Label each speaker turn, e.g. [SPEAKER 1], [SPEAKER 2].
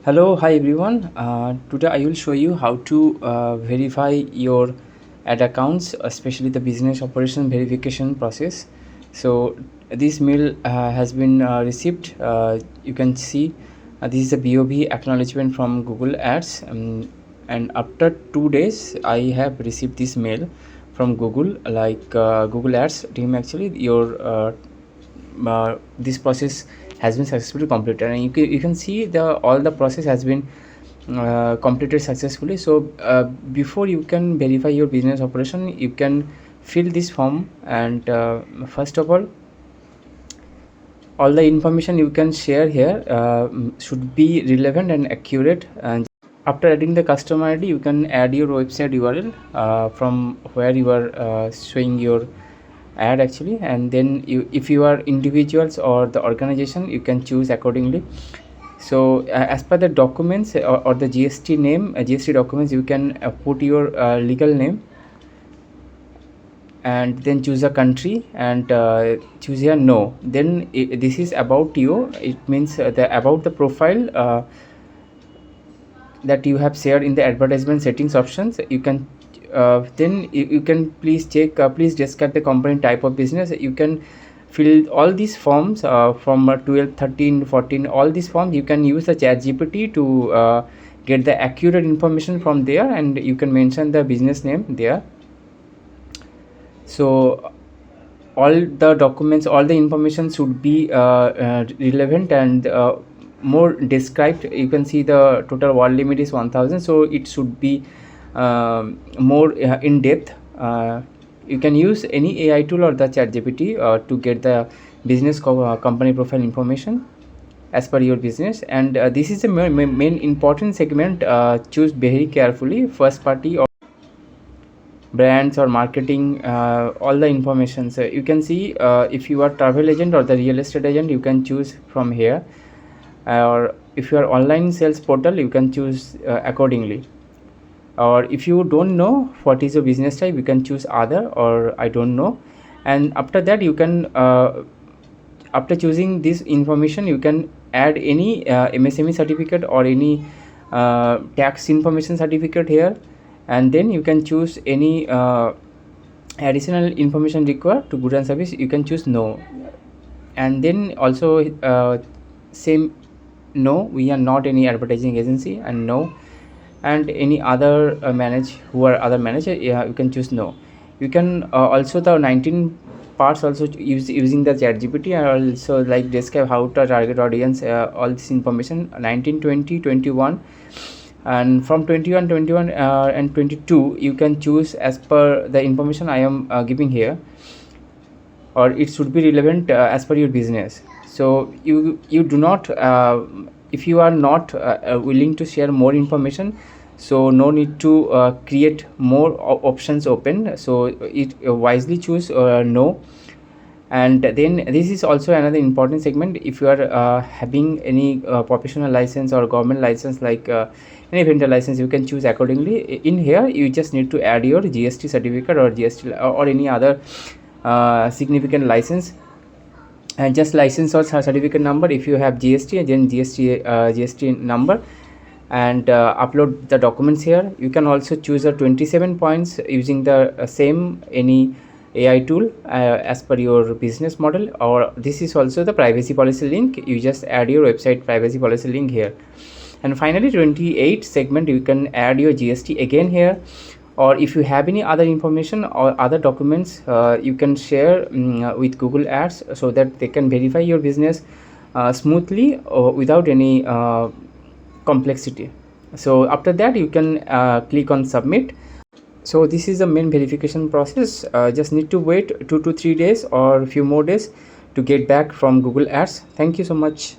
[SPEAKER 1] Hello, hi everyone. Today I will show you how to verify your ad accounts, especially the business operation verification process. So this mail has been received. You can see this is a BOB acknowledgement from Google Ads, and after 2 days I have received this mail from Google, like Google Ads team. Actually, your this process has been successfully completed, and you can see all the process has been completed successfully. So before you can verify your business operation, you can fill this form, and first of all the information you can share here should be relevant and accurate. And after adding the customer ID, you can add your website URL from where you are showing your ad actually, and then if you are individuals or the organization, you can choose accordingly. So as per the documents or the GST name, GST documents, you can put your legal name, and then choose a country and choose here no. Then this is about you. It means about the profile that you have shared in the advertisement settings options. You can then you can please check, please discard the company type of business. You can fill all these forms from 12, 13, 14, all these forms. You can use the ChatGPT to get the accurate information from there, and you can mention the business name there. So all the documents, all the information should be relevant and more described. You can see the total word limit is 1000, so it should be more in depth. You can use any AI tool or the ChatGPT to get the business company profile information as per your business. And this is the main important segment. Choose very carefully first party or brands or marketing, all the information. So you can see if you are travel agent or the real estate agent, you can choose from here, or if you are online sales portal, you can choose accordingly. Or if you don't know what is your business type, you can choose other or I don't know. And after that, you can after choosing this information, you can add any MSME certificate or any tax information certificate here, and then you can choose any additional information required to goods and service. You can choose no, and then also same no, we are not any advertising agency, and no, and any other who are other manager, yeah, you can choose no. You can also the 19 parts also using the ChatGPT, and also like describe how to target audience, all this information 19, 20, 21, and from 21, 21 and 22 you can choose as per the information I am giving here, or it should be relevant as per your business. So you do not if you are not willing to share more information, so no need to create more options open. So it wisely choose no. And then this is also another important segment. If you are having any professional license or government license, like any vendor license, you can choose accordingly. In here you just need to add your GST certificate or GST or any other significant license, and just license or certificate number. If you have GST, then GST number, and upload the documents here. You can also choose a 27 points using the same any AI tool as per your business model. Or this is also the privacy policy link. You just add your website privacy policy link here. And finally 28 segment, you can add your GST again here. Or if you have any other information or other documents, you can share with Google Ads, so that they can verify your business smoothly without any complexity. So after that, you can click on submit. So this is the main verification process. Just need to wait 2 to 3 days or a few more days to get back from Google Ads. Thank you so much.